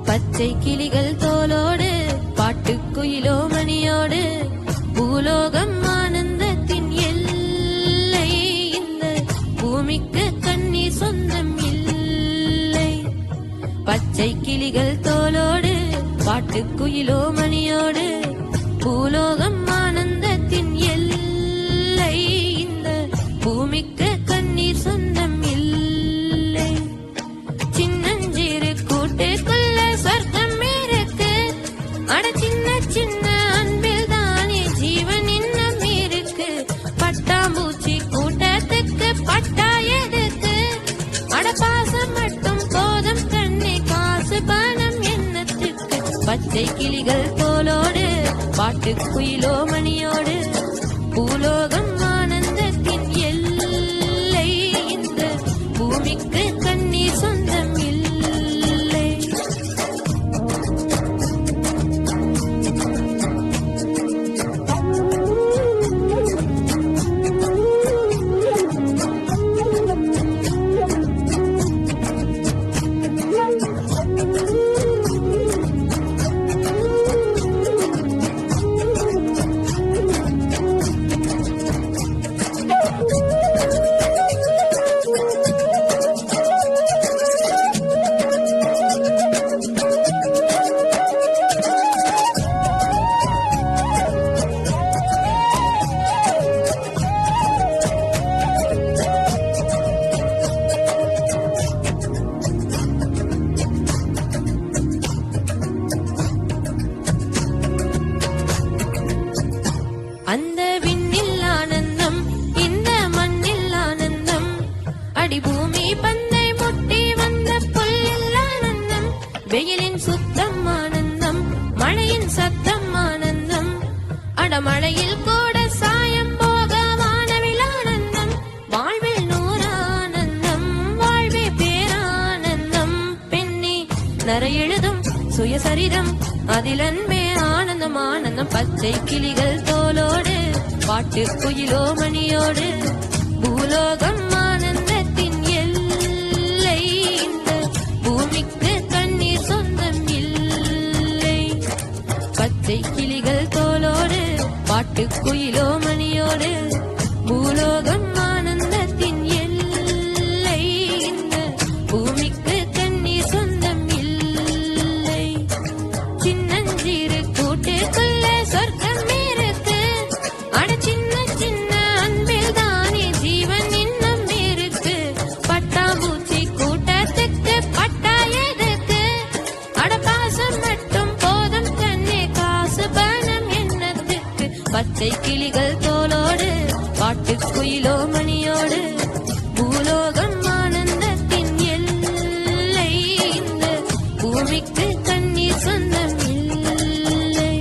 பச்சை கிளிகள் தோலோடு பாட்டுக்குயிலோ மணியோடு பூலோகம் ஆனந்தத்தின் எல்லை. இந்த பூமிக்கு கண்ணீர் சொந்தம் இல்லை. பச்சை கிளிகள் தோலோடு பாட்டுக்குயிலோ மணியோடு பூலோகம் ஆனந்தத்தின் எல்லை. இந்த பூமிக்கு கண்ணீர் சொந்தம் இல்லை. சின்னஞ்சிறு கூட்டுக்குள்ள சொர்க்கம் இருக்கு. அட சின்ன சின்ன அன்பில் தானே ஜீவன் இன்னும் இருக்கு. பட்டாம்பூச்சி கூட்டத்துக்கு பட்டா எதுக்கு? அட பாசம் மட்டும் போதும் கண்ணே, காசு பணம் என்னத்துக்கு? பச்சை கிளிகள் தோலோடு பாட்டுக்குயிலோ மணியோடு பூலோகம் ஆனந்தத்தின் எல்லை. இந்த பூமிக்கு கண்ணீர் சொந்தம் இல்லை. அந்த விண்ணில் ஆனந்தம், இந்த மண்ணில் ஆனந்தம். அடி பூமி பந்தை முட்டி வந்த புல்லில் ஆனந்தம். வெயிலின் சுத்தம் ஆனந்தம், மழையின் சத்தம் ஆனந்தம். அடமழையில் கூட சாயம் போக வானவில் ஆனந்தம். வாழ்வில் நூறானந்தம், வாழ்வே பேரானந்தம். பெண்ணி நரை எழுதும் சுயசரிதம், அதில் அன்பே ஆனந்தம் ஆனந்தம். பச்சை கிளிகள் தோலோடு பாட்டுக்குயிலோ மணியோடு பூலோகம் ஆனந்தத்தின் எல்லை. இந்த பூமிக்கு கண்ணீர் சொந்தம் இல்லை. பச்சை கிளிகள் தோலோடு பாட்டுக்குயிலோ மணியோடு பூலோகம் ஆனந்தத்தின் எல்லை. இந்த பூமிக்கு கண்ணீர் சொந்தம் இல்லை. சின்னஞ்சிறு கூட்டுக்குள்ள சொர்க்கம் இருக்கு. அட சின்ன சின்ன அன்பில் தானே ஜீவன் இன்னும் இருக்கு. பட்டாம்பூச்சி கூட்டத்துக்கு பட்டா எதுக்கு? அட பாசம் மட்டும் போதும் கண்ணே, காசு பணம் என்னத்துக்கு? பச்சை கிளிகள் தோலோடு பாட்டுக்குயிலோ மணியோடு பூலோகம் ஆனந்தத்தின் எல்லை. இந்த பூமிக்கு கண்ணீர் சொந்தம் இல்லை.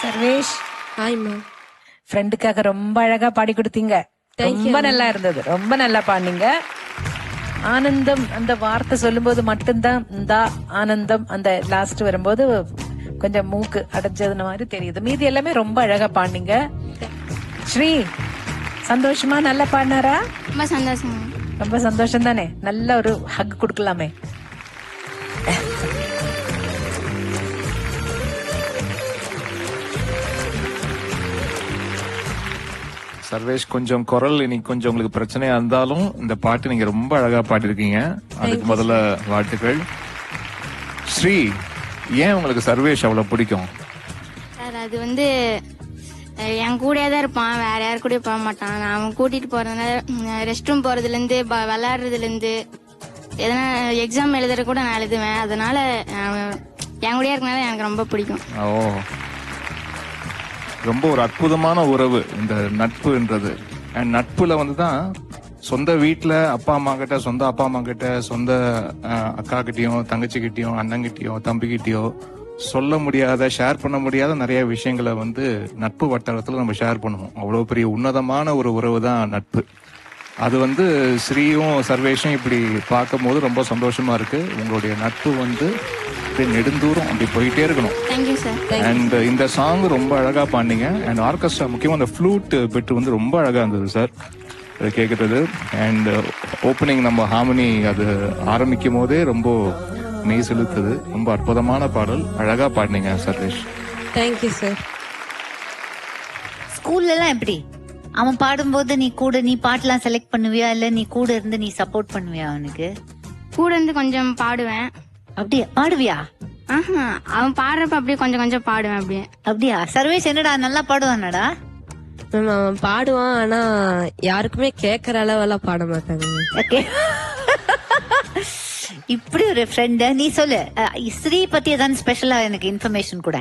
சர்வேஷ், ஹாய்மா. ஃப்ரெண்டுக்காக ரொம்ப அழகா பாடி கொடுத்தீங்க. ரொம்ப நல்லா இருந்தது, ரொம்ப நல்லா பாடினீங்க. ஆனந்தம் அந்த வார்த்தை சொல்லும்போது மட்டும்தான் இந்த ஆனந்தம் அந்த லாஸ்ட் வரும்போது கொஞ்சம் மூக்கு அடைஞ்சது மாதிரி தெரியுது. மீதி எல்லாமே ரொம்ப அழகா பாடினீங்க. ஸ்ரீ சந்தோஷமா நல்லா பாடினாரா? ரொம்ப சந்தோஷம். ரொம்ப சந்தோஷம் தானே. நல்ல ஒரு ஹக் கொடுக்கலாமே. சர்வேஷ், கொஞ்சம் குரல் இன்னைக்கு கொஞ்சம் உங்களுக்கு பிரச்சனையா இருந்தாலும் இந்த பாட்டு நீங்க ரொம்ப அழகா பாடிருக்கீங்க. அதுக்கு முதல்ல வாழ்த்துக்கள். ஸ்ரீ, ஏன் உங்களுக்கு சர்வேஷ் அவ்வளவு பிடிக்கும்? சார் அது வந்து என் கூடயே தான் இருப்பான், வேற யாரு கூட போக மாட்டான். நான் அவன் கூட்டிட்டு போறதுனால ரெஸ்ட் ரூம் போறதுல இருந்து விளையாடுறதுல இருந்து எதனா எக்ஸாம் எழுதுற கூட நான் எழுதுவேன். அதனால என் கூடயே இருக்கனால எனக்கு ரொம்ப பிடிக்கும். ஓ, ரொம்ப ஒரு அற்புதமான உறவு இந்த நட்புன்றது. அண்ட் நட்புல வந்துதான் சொந்த வீட்டுல அப்பா அம்மா கிட்ட, சொந்த அப்பா அம்மா கிட்ட, சொந்த அக்கா கிட்டயும், தங்கச்சி கிட்டயும், அண்ணன் கிட்டயோ, தம்பி கிட்டயோ சொல்ல முடியாத, ஷேர் பண்ண முடியாத நிறைய விஷயங்களை வந்து நட்பு வட்டாரத்துல நம்ம ஷேர் பண்ணுவோம். அவ்வளவு பெரிய உன்னதமான ஒரு உறவு தான் நட்பு. அது வந்து ஸ்ரீயும் சர்வேஷும் இப்படி பார்க்கும் போது ரொம்ப சந்தோஷமா இருக்கு. உங்களுடைய நட்பு வந்து நெடுந்தூரம் அப்படி போயிட்டே இருக்கணும். Thank you sir. அண்ட் இந்த சாங் ரொம்ப அழகா பாடினீங்க. அண்ட் ஆர்கெஸ்ட்ரா, முக்கியமா அந்த ஃப்ளூட் பெட் வந்து ரொம்ப அழகா இருந்தது சார் கேட்கறது. அண்ட் ஓப்பனிங் நம்ம ஹார்மனி அது ஆரம்பிக்கும் போதே ரொம்ப மெய் செலுத்துது. ரொம்ப அற்புதமான பாடல், அழகா பாடினீங்க சர்வேஷ். Thank you sir. ஸ்கூல்ல எல்லாம் எப்படி அவன் பாடும்போது நீ பாட்டெல்லாம் செலக்ட் பண்ணுவியா, இல்ல நீ கூட இருந்து நீ சப்போர்ட் பண்ணுவியா அவனுக்கு? கூட இருந்து கொஞ்சம் பாடுவேன். அப்படியே பாடுவியா? ஆஹா, அவன் பாடுறப்ப அப்படியே கொஞ்சம் கொஞ்சம் பாடுவேன் அப்படியே. அப்படியா? சர்வேஷ் என்னடா நல்லா பாடுவானடா? மேம் அவன் பாடுவான், ஆனா யாருக்குமே கேக்குற அளவெல்லாம் பாட மாட்டாங்க. ஓகே. இப்படி ஒரு ஃப்ரெண்ட் நீ சொல்லு. ஸ்ரீ பத்தி ஏதாவது ஸ்பெஷலா எனக்கு இன்ஃபர்மேஷன் கூட.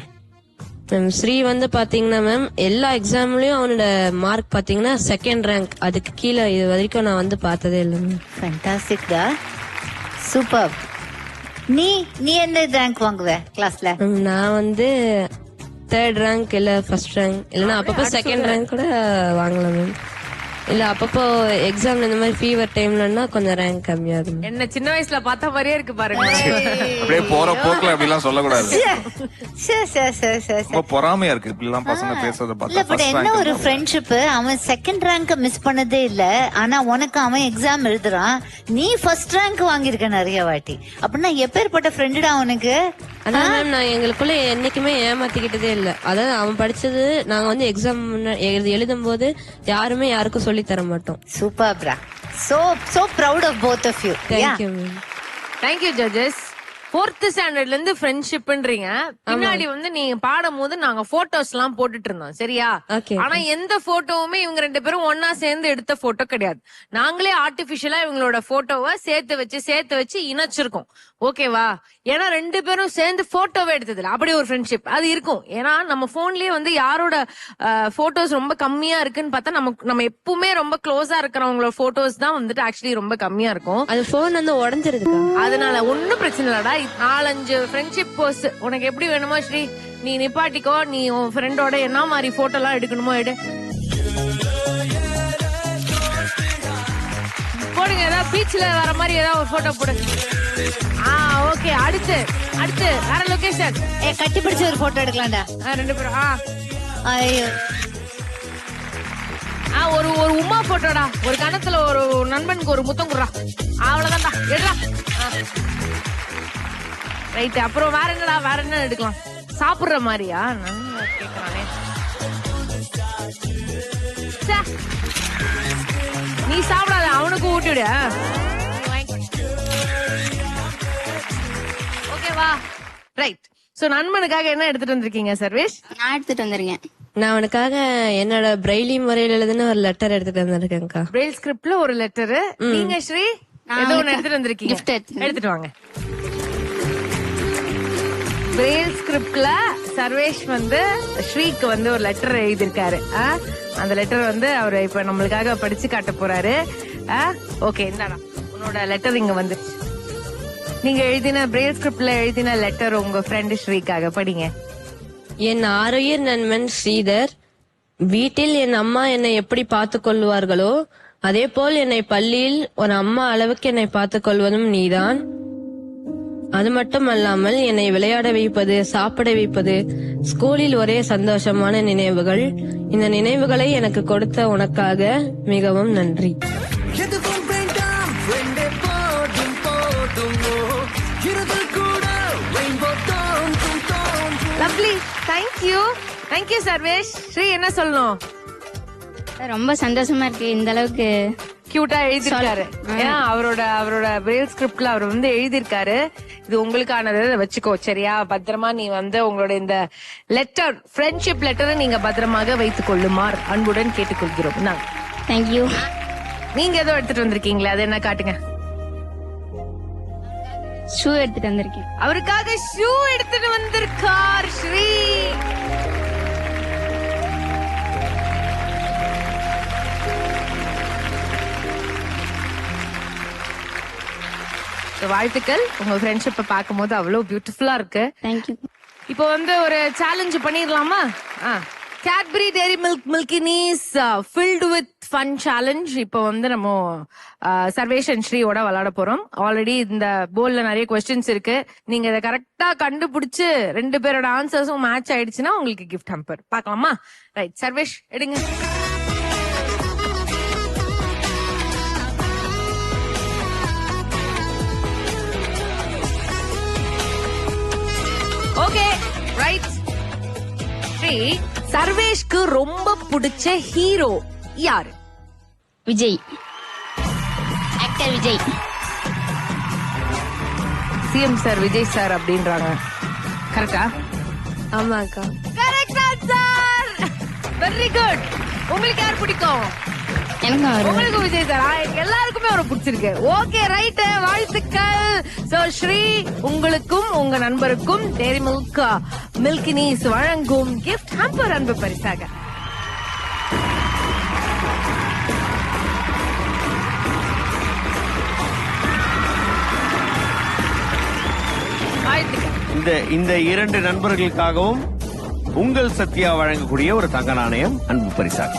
மேம் ஸ்ரீ வந்து பாத்தீங்கன்னா மேம் எல்லா எக்ஸாம்லயும் அவனோட மார்க் பாத்தீங்கன்னா 2nd ரேங்க். அதுக்கு கீழே இது வரைக்கும் நான் வந்து பார்த்ததே இல்லை மேம். ஃபேண்டாஸ்டிக் டா, சூப்பர். நீ என்ன ரேங்க் வாங்குவ கிளாஸ்ல? நான் வந்து 3rd ரேங்க் இல்ல 1st ரேங்க், இல்லைன்னா அப்பப்போ 2nd ரேங்க் கூட வாங்கலாம் மேம். இல்ல அப்பப்போ எக்ஸாம்ல இந்த மாதிரி ஃபீவர் டைம்லன்னா கொஞ்சம் ரேங்க் கம்மியாகும். என்ன சின்ன வயசுல பார்த்த மாதிரியே இருக்கு பாருங்க. அப்படியே போற போக்குல அப்படிலாம் சொல்லக்கூடாது. ரொம்ப பொறாமையா இருக்கு இப்படி எல்லாம் பசங்க பேசுறத இல்ல, பட் என்ன பார்த்தா. ஒரு ஃப்ரெண்ட்ஷிப். அவன் 2nd ரேங்க் மிஸ் பண்ணதே இல்ல, ஆனா உனக்கு அவன் எக்ஸாம் எழுதுறான், நீ 1st ரேங்க் வாங்கியிருக்க நிறைய வாட்டி. அப்படின்னா எப்பேற்பட்ட ஃப்ரெண்டுடா அவனுக்கு? அதான் மேம் நான் எங்களுக்குள்ள என்னைக்குமே ஏமாத்திக்கிட்டதே இல்ல. அதாவது அவன் படிச்சது நாங்க வந்து எக்ஸாம் எழுதும் போது யாருமே யாருக்கும் சொல்லி தர மாட்டோம். சூப்பர் பிரா, so proud of both of you. Thank you ma'am. Thank you judges. 4th ஸ்டாண்டர்ட்ல இருந்து ஃப்ரெண்ட்ஷிப்ன்றீங்க. பின்னாடி வந்து நீங்க பாடும் போது நாங்க போட்டோஸ் எல்லாம் போட்டுட்டு இருந்தோம், சரியா? Okay. ஆனா எந்த போட்டோவுமே இவங்க 2 பேரும் ஒன்னா சேர்ந்து எடுத்த போட்டோ கிடையாது. நாங்களே ஆர்டிபிஷியலா இவங்களோட போட்டோவை சேர்த்து வச்சு இணைச்சிருக்கோம். ஓகேவா? ஏன்னா 2 பேரும் சேர்ந்து போட்டோவே எடுத்ததில்ல. அப்படி ஒரு ஃப்ரெண்ட்ஷிப் அது இருக்கும். ஏன்னா நம்ம போன்லயே வந்து யாரோட போட்டோஸ் ரொம்ப கம்மியா இருக்குன்னு பார்த்தா நம்ம எப்பவுமே ரொம்ப க்ளோஸா இருக்கிறவங்களோட போட்டோஸ் தான் வந்துட்டு ஆக்சுவலி ரொம்ப கம்மியா இருக்கும். அது போன் வந்து உடஞ்சிருதுக்கா. அதனால ஒன்னும் பிரச்சனை இல்லடா. 4-5 ஃப்ரெண்ட்ஷிப் போஸ் உனக்கு எப்படி வேணுமோ ஸ்ரீ நீ நிப்பாட்டிக்கோ. நீ உன் ஃப்ரெண்டோட என்ன மாதிரி போட்டோ எல்லாம் எடுக்கணுமோ எடு. போடுங்க, ஏதாவது பீச்ல வர மாதிரி ஏதாவது ஒரு போட்டோ போடு. ஓகே. அடுத்து வேற லொகேஷன். கட்டி பிடிச்ச ஒரு போட்டோ எடுக்கலாம்டா 2 பேரும். ஐயோ, ஒரு உமா போட்டோடா. ஒரு கணத்துல ஒரு நண்பனுக்கு ஒரு முத்தம் குடுறா. அவ்வளவுதான்டா, எடுறா. ரைட். அப்புறம் வேற என்ன எடுக்கலாம்? சாப்பிடுற மாதிரியா? நல்லா கேக்குறானே. நீ சாப்பிடாத, அவனுக்கு ஊட்டி விடு. ஓகேவா? ரைட். சோ நண்பனுக்காக என்ன எடுத்துட்டு வந்திருக்கீங்க சர்வேஷ்? நான் எடுத்துட்டு வந்திருக்கேன். நான் அவனுக்காக என்னோட பிரெய்லி முறையில எழுதுன ஒரு லெட்டர் எடுத்துட்டு வந்திருக்கேன்க்கா. பிரெயில் ஸ்கிரிப்ட்ல ஒரு லெட்டர். நீங்க ஸ்ரீ ஏதோ ஒன்னு எடுத்துட்டு வந்திருக்கீங்க. gift எடுத்துட்டு வாங்க. பிரெயில் ஸ்கிரிப்ட்ல சர்வேஷ் வந்து ஸ்ரீக்கு வந்து ஒரு லெட்டர் எழுதியிருக்காரு. அந்த லெட்டர் வந்து அவர் இப்ப நம்மளுக்காக படிச்சு காட்ட போறாரு. ஓகே, இந்தாடா உன்னோட லெட்டர் இங்க வந்து. நீங்க எழுதின பிரெயில் ஸ்கிரிப்ட்ல எழுதின லெட்டர் உங்க ஃப்ரெண்ட் ஸ்ரீக்காக படிங்க. என் ஆரோக்கிய நண்பன் ஸ்ரீதர், வீட்டில் என் அம்மா என்னை எப்படி பார்த்துக் கொள்வார்களோ அதே போல் என்னை பள்ளியில் ஒரு அம்மா அளவுக்கு என்னை பார்த்துக் கொள்வதும் நீதான். அது மட்டும் அல்லாமல் என்னை விளையாட வைப்பது, சாப்பிட வைப்பது, ஸ்கூலில் ஒரே சந்தோஷமான நினைவுகள். இந்த நினைவுகளை எனக்கு கொடுத்த உனக்காக மிகவும் நன்றி. லவ்லி. தேங்க்யூ சர்வேஷ். ஸ்ரீ என்ன சொல்லணும்? ரொம்ப சந்தோஷமா இருக்கு. இந்த அளவுக்கு கியூட்டா எழுதிருக்காரு. ஏன்னா அவரோட பிரெயில் ஸ்கிரிப்ட்ல அவர் வந்து எழுதிருக்காரு. இது உங்களுக்கானது, வச்சுக்கோ சரியா? பத்திரமா நீ வந்து உங்களோட இந்த லெட்டர், ஃப்ரெண்ட்ஷிப் லெட்டரை நீங்க பத்திரமாக வைத்துக் கொள்ளுமாறு அன்புடன் கேட்டுக்கொள்கிறோம். தேங்க்யூ. நீங்க ஏதோ எடுத்துட்டு வந்திருக்கீங்களா? அது என்ன காட்டுங்க. ஷூ எடுத்துட்டு வந்திருக்கேன். அவருக்காக ஷூ எடுத்துட்டு வந்திருக்கார் ஸ்ரீ. வாழ்த்துக்கள். உங்க ஃப்ரெண்ட்ஷிப்பை பார்க்கும்போது அவ்வளவு பியூட்டிஃபுல்லா இருக்கு. தேங்க்யூ. இப்போ வந்து ஒரு சேலஞ்ச் பண்ணிடலாமா? Cadbury dairy milk milkiness filled with fun challenge. இப்போ வந்து நம்ம சர்வேஷ் அண்ட் ஸ்ரீயோட விளையாட போறோம். ஆல்ரெடி இந்த போர்ட்ல நிறைய கொஸ்டின்ஸ் இருக்கு. நீங்க இதை கரெக்டா கண்டுபிடிச்சு 2 பேரோட ஆன்சர்ஸும் மேட்ச் ஆயிடுச்சுன்னா உங்களுக்கு கிஃப்ட் ஹம்பர். பார்க்கலாமா? ரைட், சர்வேஷ் எடுங்க. Okay, right. ஸ்ரீ, சர்வேஷ்க்கு ரொம்ப பிடிச்ச ஹீரோ யாரு? Vijay, actor Vijay. CM sir Vijay sir அப்படின்றாங்க. கரெக்டா? ஆமாக்கா. Correct answer. Very good. உங்களுக்கு யார் பிடிக்கும்? எனக்கும் அவரு. உங்களுக்கு விஜய் சார். எல்லாருக்குமே அவரை பிடிச்சிருக்கு. ஓகே, ரைட், வாழ்த்துக்கள். சோ ஸ்ரீ, உங்களுக்கும் உங்க நண்பருக்கும் டெய்ரி மில்க் மில்கினீஸ் வழங்கும் கிஃப்ட் ஹம்பர் அன்பு பரிசாக. இந்த 2 நண்பர்களுக்காகவும் உங்கள் சத்யா வழங்கக்கூடிய ஒரு தங்க நாணயம் அன்பு பரிசாக.